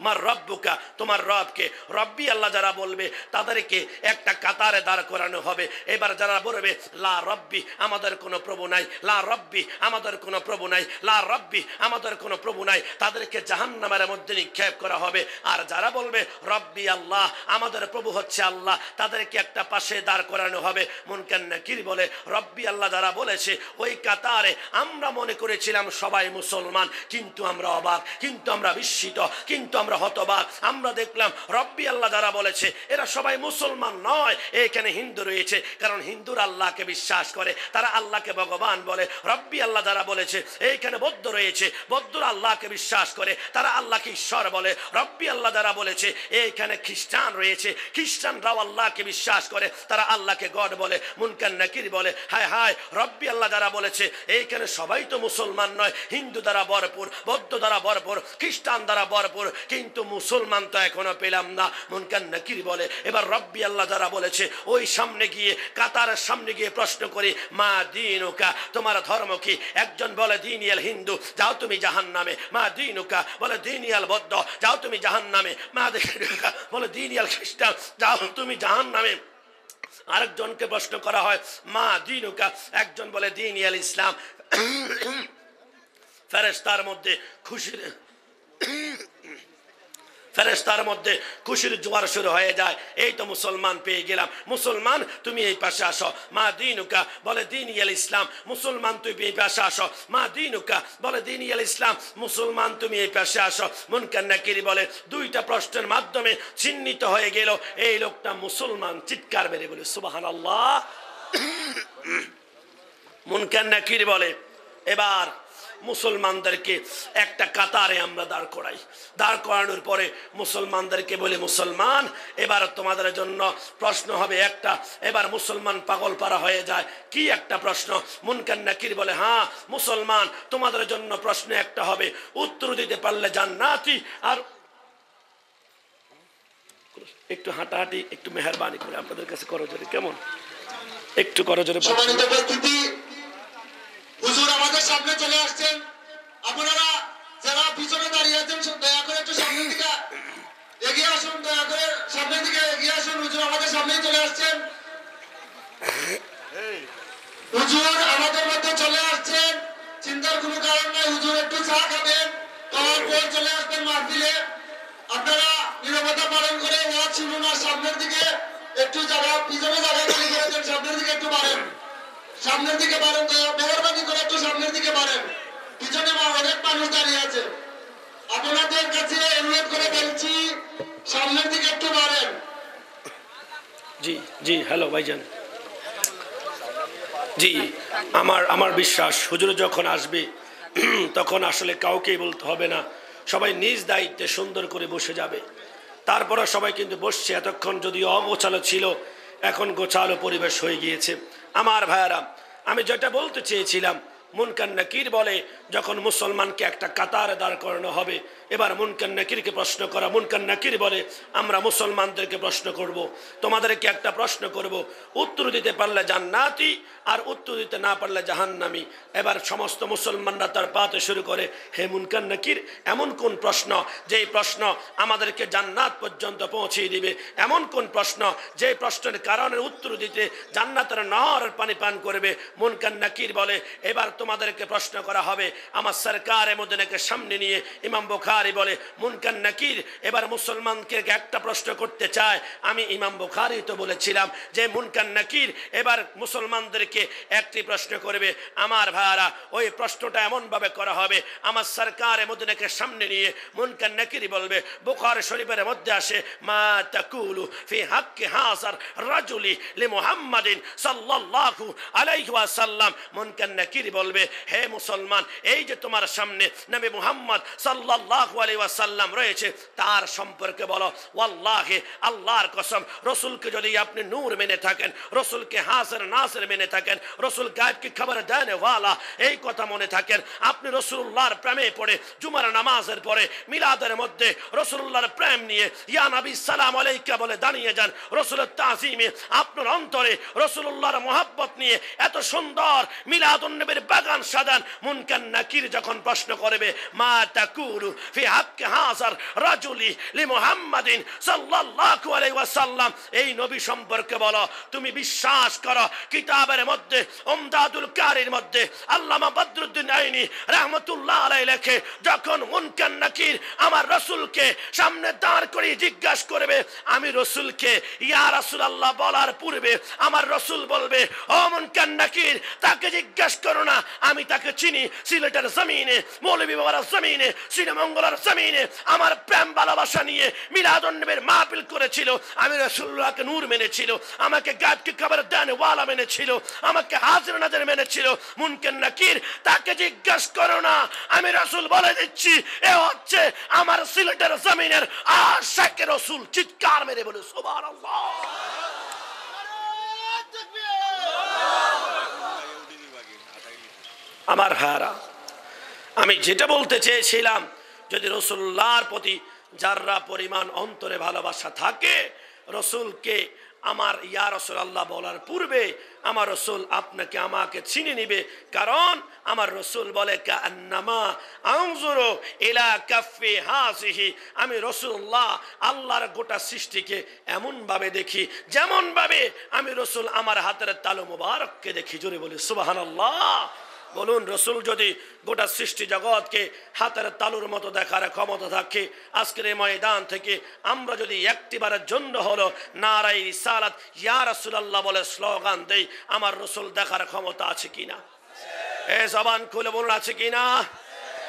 মার রব্বুকা, তোমার রবকে? রব্বি আল্লাহ যারা বলবে তাদেরকে একটা কাতারে দাঁড় করানো হবে। এবার যারা বলবে লা রব্বি, আমাদের কোনো প্রভু নাই, লা রব্বি, আমাদের কোনো প্রভু নাই, লা রব্বি, আমাদের কোনো প্রভু নাই, তাদেরকে জাহান্নামের মধ্যে নিক্ষেপ করা হবে। আর যারা বলবে রব্বি আল্লাহ, আমাদের প্রভু হচ্ছে আল্লাহ, তাদেরকে একটা পাশে দাঁড় করানো হবে। মুনকার নাকির বলে রব্বি আল্লাহ যারা বলেছে ওই কাতারে আমরা মনে করেছিলাম সবাই মুসলমান, কিন্তু আমরা অবাক, কিন্তু আমরা বিস্মিত, কিন্তু আমরা হতবাক। আমরা দেখলাম রব্বি আল্লাহ যারা বলেছে এরা সবাই মুসলমান নয়, এখানে হিন্দু রয়েছে। কারণ হিন্দুরা আল্লাহকে বিশ্বাস করে, তারা আল্লাহকে ভগবান বলে। রব্বি আল্লাহ যারা বলেছে এইখানে বৌদ্ধ রয়েছে, বৌদ্ধরা আল্লাহকে বিশ্বাস করে, তারা আল্লাহকে ঈশ্বর বলে। রব্বি আল্লাহ যারা বলেছে এইখানে খ্রিস্টান রয়েছে, খ্রিস্টানরাও আল্লাহকে বিশ্বাস করে, তারা আল্লাহকে গড বলে। মুনকার নাকির বলে হায় হায়, রব্বি আল্লাহ যারা বলেছে এইখানে সবাই তো মুসলমান নয়, হিন্দু দ্বারা ভরপুর, বৌদ্ধ দ্বারা ভরপুর, খ্রিস্টান দ্বারা ভরপুর, কিন্তু মুসলমান তো এখনো পেলাম না। মুনকার নাকির বলে এবার রব্বি আল্লাহ যারা বলেছে ওই সামনে গিয়ে, কাতারের সামনে গিয়ে প্রশ্ন করি, মা দীনুকা, তোমার ধর্ম কি? একজন বলে দীনিয়াল হিন্দু, যাও তুমি জাহান্নামে। মা দীনুকা বলে দীনিয়াল বৌদ্ধ, যাও তুমি জাহান্নামে। মা দীনুকা বলে দীনিয়াল খ্রিস্টান, যাও তুমি জাহান্নামে। আরেকজনকে প্রশ্ন করা হয় মা দীনুকা, একজন বলে দীনিয়াল ইসলাম। ফেরেশতার মধ্যে খুশির ফেরেশতার মধ্যে খুশির জোয়ার শুরু হয়ে যায়, এই তো মুসলমান পেয়ে গেলাম। মুসলমান তুমি এই পাশে আসো। মা দীনুকা বলে দীনিয়াল ইসলাম, মুসলমান তুমি এই পাশে আসো। মা দীনুকা বলে দীনিয়াল ইসলাম, মুসলমান তুমি এই পাশে আসো। মুনকার নাকির বলে দুইটা প্রশ্নের মাধ্যমে চিহ্নিত হয়ে গেল এই লোকটা মুসলমান। চিৎকার মেরে বলে সুবহানাল্লাহ। মুনকার নাকির বলে এবার মুসলমানদেরকে একটা কাতারে আমরা দাঁড় করাই। দাঁড় করানোর পরে মুসলমানদেরকে বলে মুসলমান এবার তোমাদের জন্য প্রশ্ন হবে একটা। এবার মুসলমান পাগল পারা হয়ে যায়, কি একটা প্রশ্ন? মুনকার নাকির বলে হ্যাঁ মুসলমান, তোমাদের জন্য প্রশ্ন একটা হবে, উত্তর দিতে পারলে জান্নাতি। আর একটু হাঁটাহাঁটি একটু মেহেরবানি করে আপনাদের কাছে করজোরে, কেমন একটু করজোরে। হুজুর আমাদের সামনে চলে আসছেন, আপনারা যারা পিছনে দাঁড়িয়ে আছেন দয়া করে একটু সামনের দিকে এগিয়ে আসুন, দয়া করে সামনের দিকে এগিয়ে আসুন। হুজুর আমাদের সামনেই চলে আসছেন, হুজুর আমাদের মধ্যে চলে আসছেন, চিন্তার কোনো কারণ নাই। হুজুর একটু চা খাবেন, খাওয়ার পর চলে আসবেন মাহফিলে। আপনারা নীরবতা পালন করে ওয়াজ শুনুন, আর সামনের দিকে একটু জায়গা, পিছনে জায়গা খালি করেছেন, সামনের দিকে একটু বাড়েন, সামনের দিকে বাড়েন, মেহরবানি করে একটু সামনের দিকে বাড়েন। পিছনে অনেক মানুষ দাঁড়িয়ে আছে, আপনাদের কাছে অনুরোধ করে বলছি সামনের দিকে একটু বাড়েন। জি জি, হ্যালো ভাইজান। জি, আমার বিশ্বাস হুজুর যখন আসবে তখন আসলে কাউকেই বলতে হবে না, সবাই নিজ দায়িত্বে সুন্দর করে বসে যাবে। তারপরে সবাই কিন্তু বসছে, এতক্ষণ যদি অগোছালো ছিল এখন গোছালো পরিবেশ হয়ে গিয়েছে। আমার ভাইয়ারা, আমি যেটা বলতে চেয়েছিলাম, মুনকার নাকির বলে যখন মুসলমানকে একটা কাতারে দাঁড় করানো হবে, এবার মুনকার নাকিরকে প্রশ্ন করা। মুনকার নাকির বলে আমরা মুসলমানদেরকে প্রশ্ন করব, তোমাদেরকে একটা প্রশ্ন করব, উত্তর দিতে পারলে জান্নাতি আর উত্তর দিতে না পারলে জাহান্নামী। এবার সমস্ত মুসলমানরা তার পাতে শুরু করে, হে মুনকার নাকির, এমন কোন প্রশ্ন যেই প্রশ্ন আমাদেরকে জান্নাত পর্যন্ত পৌঁছিয়ে দিবে? এমন কোন প্রশ্ন যে প্রশ্নের কারণে উত্তর দিতে জান্নাতের নহরের পানি পান করবে? মুনকার নাকির বলে এবার তোমাদেরকে প্রশ্ন করা হবে। আমার সরকারে মদিনাকে সামনে নিয়ে ইমাম বুখারী বলে মুনকার নাকির এবার মুসলমানকে একটা প্রশ্ন করতে চায়। আমি ইমাম বুখারী তো বলেছিলাম যে মুনকার নাকির এবার মুসলমানদেরকে আমাদেরকে একটি প্রশ্ন করবে আমার ভাইরা, ওই প্রশ্নটা এমন ভাবে করা হবে আমার সরকার মদিনাকে সামনে নিয়ে মুনকার নাকির বলবে, বুখারী শরীফের মধ্যে আসে মা তাকুলু ফি হাক্কি হাযার রাজুলি লি মুহাম্মাদিন সাল্লাল্লাহু আলাইহি ওয়াসাল্লাম। মুনকার নাকির বলবে, হে মুসলমান, এই যে তোমার সামনে নবী মুহাম্মদ সাল্লাল্লাহু আলাইহি ওয়াসাল্লাম রয়েছে তার সম্পর্কে বলো। ওয়াল্লাহি, আল্লাহর কসম, রসুলকে যদি আপনি নূর মেনে থাকেন, রসুলকে হাসির নাসির মেনে থাকেন, রসুল গায়বকে খবর দেনে ওয়ালা এই কথা মনে থাকেন, আপনি রসুল্লাহর প্রেমে পড়ে জুমার নামাজের পরে মিলাদের মধ্যে রসুল্লাহর প্রেম নিয়ে ইয়া নবী সালাম আলাইকা বলে দাঁড়িয়ে যান, রসুলের তাজিমে আপনার অন্তরে রসুল্লাহর মোহাব্বত নিয়ে এত সুন্দর মিলাদুন নবীর বাগান সাজান। মুনকার নাকির যখন প্রশ্ন করবে মা তাকুলু ফি হাক্কি হাযার রাজুলি লি মুহাম্মাদিন সাল্লাল্লাহু আলাইহি ওয়াসাল্লাম, এই নবী সম্পর্কে বলো। তুমি বিশ্বাস করো কিতাবের মধ্যে উমদাতুল কারির মধ্যে আল্লামা বদরুদ্দিন আইনি রাহমাতুল্লাহ আলাইহি লেখে, যখন মুনকার নাকির আমার রসুলকে সামনে দাঁড় করিয়ে জিজ্ঞাসা করবে, আমি রসুলকে ইয়া রাসূলুল্লাহ বলার পূর্বে আমার রসুল বলবে, ও মুনকার নাকির, তাকে জিজ্ঞাসা করো না, আমি তাকে চিনি সিলেটের জমিনে, মৌলভী বাবার জমিনে, শ্রীমঙ্গলের জমিনে আমার প্রেম ভালোবাসা নিয়ে মিলাদুন নবীর মাহফিল করেছিল, আমি রাসূলুল্লাহকে নূর মেনেছিল, আমাকে গায়বকে খবর দেনে ওয়ালা মেনেছিল, আমাকে হাজির নাজির মেনেছিল। মুনকার নাকির, তাকে জিজ্ঞাসা করো না, আমি রাসূল বলে দিচ্ছি এ হচ্ছে আমার সিলেটের জমিনের আশিক রাসূল। চিৎকার মেরে বলে সুবহানাল্লাহ। আমার ভাইরা, আমি যেটা বলতে চেয়েছিলাম, যদি রসুল্লাহর প্রতি যাররা পরিমাণ অন্তরে ভালোবাসা থাকে, রসুলকে আমার ইয়া রাসূলুল্লাহ বলার পূর্বে আমার রসুল আপনাকে আমাকে চিনে নিবে, কারণ আমার রসুল বলে কান্নামা আনজুরু ইলা কাফি হাযিহি, আমি রসুল্লাহ আল্লাহর গোটা সৃষ্টিকে এমন ভাবে দেখি যেমন ভাবে আমি রসুল আমার হাতের তালু মুবারককে দেখি। জোরে বলি সুবহানাল্লাহ। বলুন, রসুল যদি গোটা সৃষ্টি জগৎকে হাতের তালুর মতো দেখার ক্ষমতা থাকে, আজকের এই ময়দান থেকে আমরা যদি একটিবারের জন্য হলো নারায়ে রিসালাত ইয়া রাসূলুল্লাহ বলে স্লোগান দেই, আমার রসুল দেখার ক্ষমতা আছে কিনা? এ জবান খুলে বলুন আছে কিনা?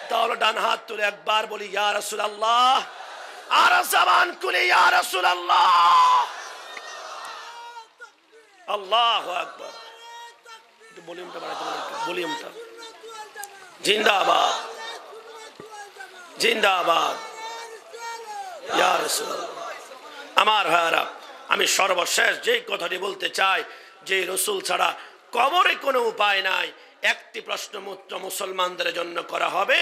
তাহলে ডান হাত তুলে একবার বলি ইয়া রাসূলুল্লাহ, আর জবান খুলে ইয়া রাসূলুল্লাহ। আল্লাহু আকবার। ভলিউমটা বাড়াতে বলেন, ভলিউমটা। জিন্দাবাদ, জিন্দাবাদ ইয়া রাসূলুল্লাহ। আমার ভাইরা, আমি সর্বশেষ যেই কথাটি বলতে চাই, যে রসুল ছাড়া কবরে কোনো উপায় নাই। একটি প্রশ্ন মাত্র মুসলমানদের জন্য করা হবে,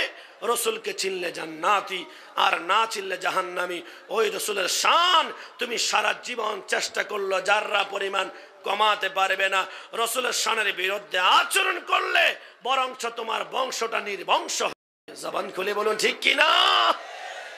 রসুলকে চিনলে জান্নাতি আর না চিনলে জাহান্নামী। ওই রসুলের শান তুমি সারা জীবন চেষ্টা করলো যাররা পরিমাণ কমাতে পারবে না। রসুলের শানের বিরুদ্ধে আচরণ করলে বরঞ্চ তোমার বংশটা নির্বংশ। জবান খুলে বলুন ঠিক কিনা?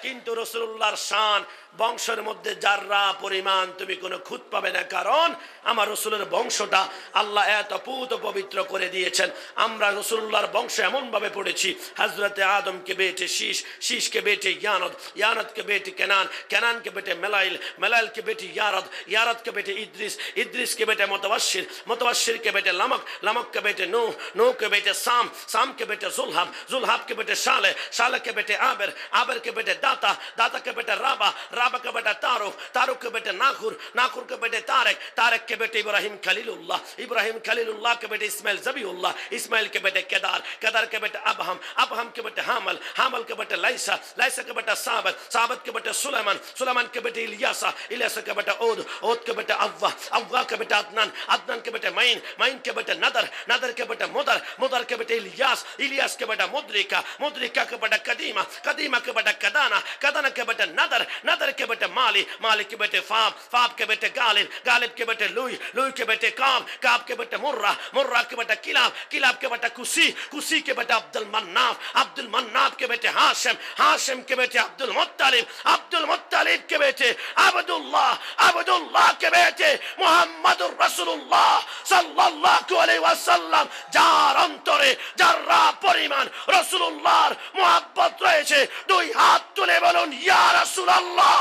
কিন্তু রাসূলুল্লাহর শান বংশের মধ্যে যাররা পরিমাণ তুমি কোনো খুঁত পাবে না, কারণ আমার রাসূলের বংশটা আল্লাহ এত পুত পবিত্র করে দিয়েছেন। আমরা রাসূলুল্লাহর বংশ এমন ভাবে পড়েছি, হযরতে আদম के बेटे शीश, शीश के बेटे यानद, यानद के बेटे केनान, केनान के बेटे मलाइल, मलाइल के बेटे यारद, यारद के बेटे इद्रिस, इद्रिस के बेटे मुतवश्शिर, मुतवश्शिर के बेटे लमक, लमक के बेटे नूह, नूह के बेटे साम, साम के बेटे जुल्हब, जुल्हब के बेटे शाले, शाले के बेटे आबिर, आबिर के बेटे दाता, दाता के बेटे राबा, राबा के बेटा तारुक, तारुक के बेटे नाखुर, नाखुर के बेटे तारक, तारक के बेटे इब्राहिम खलीलुल्लाह, इब्राहिम खलीलुल्लाह के बेटे इस्माइल ज़बीहुल्लाह, इस्माइल के बेटे केदार, केदार के बेटे अबहम, अबहम के बेटे हामल, हामल के बेटे लाइसा, लाइसा के बेटे साबत, साबत के बेटे सुलेमान, सुलेमान के बेटे इलियासा, इलियासा के बेटे ओद, ओद के बेटे अव्वा, अव्वा के बेटे अदनान, अदनान के बेटे माइन, माइन के बेटे नदर, नदर के बेटे मुदर, मुदर के बेटे इलियास, इलियास के बेटे मुद्रिका, मुद्रिका के बेटे कदीमा, कदीमा के बेटे कदाना, कदाना के बेटे नदर, नदर के बेटे माली, माली के बेटे फाब, फाब के बेटे गालिब, गालिब के बेटे लुई, लुई के बेटे काब, काब के बेटे मुर्रा, मुर्रा के बेटे किलाब, किलाब के बेटे कुसी, कुसी के बेटे अब्दुल मन्नाफ, अब्दुल मन्नाफ के बेटे हाशिम, हाशिम के बेटे अब्दुल मुत्तलिब, अब्दुल मुत्तलिब के बेटे अब्दुल्लाह, अब्दुल्लाह के बेटे मुहम्मदुर रसूलुल्लाह सल्लल्लाहु अलैहि वसल्लम। যার অন্তরে যাররা পরিমাণ রাসূলুল্লাহর মুহাব্বত রয়েছে, দুই হাত তুলে বলুন ইয়া রাসূলুল্লাহ।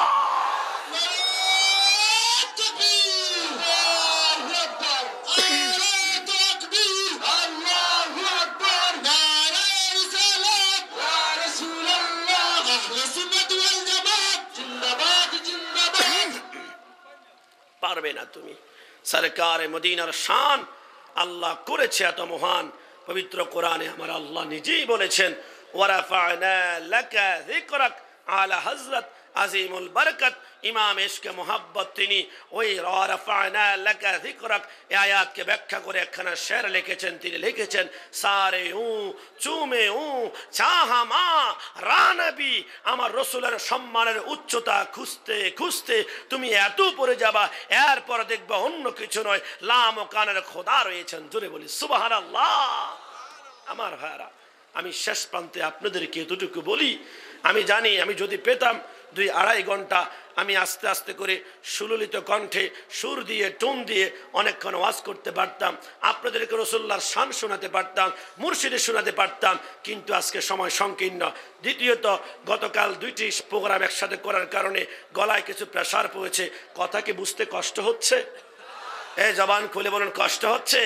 তুমি। সরকারে মদিনার শান আল্লাহ করেছে এত মহান। পবিত্র কোরআনে আমার আল্লাহ নিজেই বলেছেন, ওয়ারাফা'না লাকা যিকরাক আলা হযরত আজিমুল বরকত ইমাম ইশকে মোহাব্বত তিনি ওই ওয়ারাফা'না লাকা যিকরাক এই আয়াতকে ব্যাখ্যা করে একখানা শের লিখেছেন। তিনি লিখেছেন, সারে উ চুমে উ চাহামা রানবী, আমার রসুলের সম্মানের উচ্চতা খুঁজতে খুঁজতে তুমি এত উপরে যাবা, এরপর দেখবা অন্য কিছু নয়, লাম ও কানের খোদা রয়েছেন। জোরে বলি সুবহানাল্লাহ। আমার ভাইরা, আমি শেষ প্রান্তে আপনাদেরকে এতটুকু বলি, আমি জানি আমি যদি পেতাম 2-2.5 ঘন্টা আমি আস্তে আস্তে করে সুললিত কণ্ঠে সুর দিয়ে টোন দিয়ে অনেকক্ষণ ওয়াজ করতে পারতাম, আপনাদেরকে রাসূলুল্লাহর শান শোনাতে পারতাম, মুর্শিদের শোনাতে পারতাম, কিন্তু আজকে সময় সংকীর্ণ। দ্বিতীয়ত, গতকাল 2টি প্রোগ্রাম একসাথে করার কারণে গলায় কিছু প্রেসার পড়েছে। কথা কি বুঝতে কষ্ট হচ্ছে? জবান খুলে বলুন, কষ্ট হচ্ছে?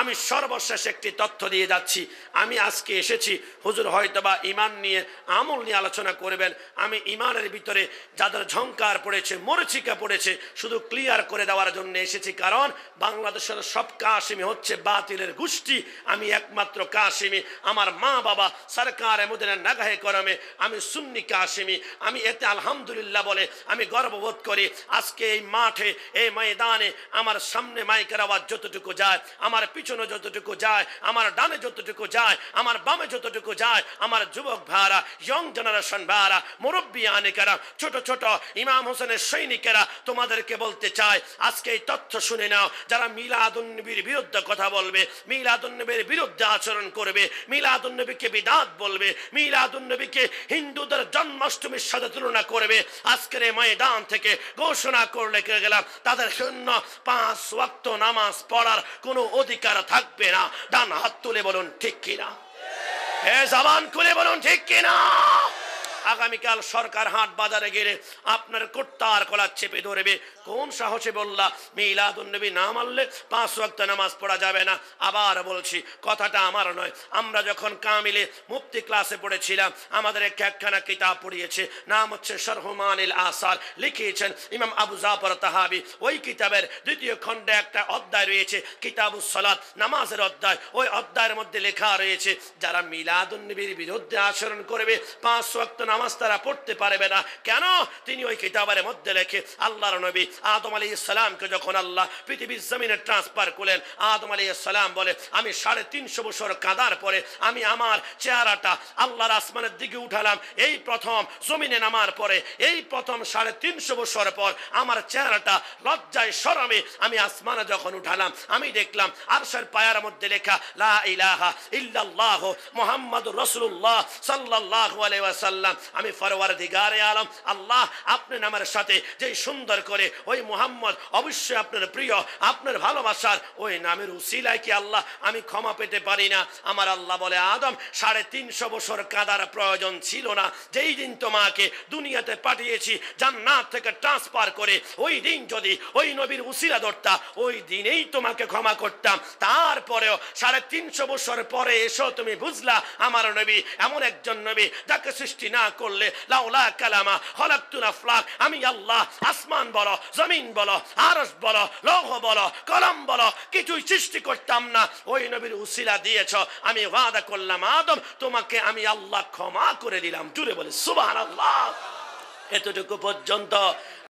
আমি সর্বশেষ একটি তথ্য দিয়ে যাচ্ছি। আমি আজকে এসেছি, হুজুর হয়তোবা ইমান নিয়ে আমল নিয়ে আলোচনা করবেন। আমি ইমানের ভিতরে যাদের ঝংকার পড়েছে, মরচিকা পড়েছে, শুধু ক্লিয়ার করে দেওয়ার জন্য এসেছি। কারণ বাংলাদেশের সব কাশিমি হচ্ছে বাতিলের গোষ্ঠী, আমি একমাত্র কাশিমি। আমার মা বাবা সরকারে মদিনা নাগাহে করমে, আমি সুন্নি কাশিমি। আমি এতে আলহামদুলিল্লাহ বলে আমি গর্ববোধ করি। আজকে এই মাঠে, এই ময়দানে আমার সামনে মাইকের আওয়াজ যতটুকু যায়, আমার পিছনে যতটুকু যায়, আমার ডানে যতটুকু যায়, আমার বামে যতটুকু যায়, আমার যুবক ভাইরা, ইয়ং জেনারেশন ভাইরা, মুরব্বী আনিকেরা, ছোট ছোট ইমাম হোসেনের সৈনিকেরা, তোমাদেরকে বলতে চাই, আজকে এই তথ্য শুনে নাও। যারা মিলাদুন্নবীর বিরুদ্ধে কথা বলবে, মিলাদুন্নবীর বিরুদ্ধে আচরণ করবে, মিলাদুন্নবীকে বিদআত বলবে, মিলাদুন্নবীকে হিন্দুদের জন্মাষ্টমীর সাথে তুলনা করবে, আজকের এই ময়দান থেকে ঘোষণা করলে গেলাম তাদের জন্য 5 ওয়াক্ত নামাজ পড়ার কোনো অধিকার থাকবে না। ডান হাত তুলে বলুন ঠিক কিনা? জবান খুলে বলুন ঠিক কিনা? আগামীকাল সরকার হাট বাজারে গেলে আপনার কুত্তার কলা চেপে ধরবে। কোন সাহসে বললা মিলাদুন্নবী না মানলে 5 ওয়াক্ত নামাজ পড়া যাবে না? আবার বলছি, কথাটা আমার নয়। আমরা যখন কামিলে মুফতি ক্লাসে পড়েছিলাম, আমাদের একখানা কিতাব পড়িয়েছে, নাম হচ্ছে শরহুমানিল আসার, লিখিয়েছেন ইমাম আবু জাফর তাহাবি। ওই কিতাবের 2য় খণ্ডে একটা অধ্যায় রয়েছে, কিতাবুস সালাত, নামাজের অধ্যায়। ওই অধ্যায়ের মধ্যে লেখা রয়েছে, যারা মিলাদুন্নবীর বিরুদ্ধে আচরণ করবে 5 ওয়াক্ত নামাজ তারা পড়তে পারবে না। কেন? তিনি ওই কিতাবের মধ্যে লেখে, আল্লাহর নবী আদম আলাইহিস সালামকে যখন আল্লাহ পৃথিবীর জমিনে ট্রান্সফার করলেন, আদম আলাইহিস সালাম বলে, আমি 350 বছর কাঁদার পরে আমি আমার চেহারাটা আল্লাহর আসমানের দিকে উঠালাম। এই প্রথম জমিনে নামার পরে, এই প্রথম 350 বছর পর আমার চেহারাটা লজ্জায় শরমে আমি আসমানে যখন উঠালাম, আমি দেখলাম আরশের পায়ার মধ্যে লেখা লা ইলাহা ইল্লাল্লাহ মুহাম্মাদুর রাসূলুল্লাহ সাল্লাল্লাহু আলাইহি ওয়াসাল্লাম। আমি পরওয়ারদিগারে আলম আল্লাহ, আপনি নামের সাথে যে সুন্দর করে ওই মুহাম্মদ, অবশ্যই আপনার প্রিয়, আপনার ভালোবাসার ওই নামের উসিলায় কি আল্লাহ আমি ক্ষমা পেতে পারি না? আমার আল্লাহ বলে, আদম 350 বছর কাঁদার প্রয়োজন ছিল না। যেই দিন তোমাকে দুনিয়াতে পাঠিয়েছি জান্নাত থেকে ট্রান্সফার করে, ওই দিন যদি ওই নবীর উসিলা ধরতা, ওই দিনেই তোমাকে ক্ষমা করতাম। তারপরেও 350 বছর পরে এসো তুমি বুঝলা আমার নবী এমন একজন নবী যাকে সৃষ্টি না করলে লাউলা কালামা খলাকতুল আফলাক, আমি আল্লাহ আসমান বলো, জমিন বলো, আরশ বলো, লৌহ বলো, কলম বলো, কিছুই সৃষ্টি করতাম না। ওই নবীর উসিলা দিয়েছ, আমি ওয়াদা করলাম আদম তোমাকে আমি আল্লাহ ক্ষমা করে দিলাম। জুড়ে বলে সুবহানাল্লাহ। এতটুকু পর্যন্ত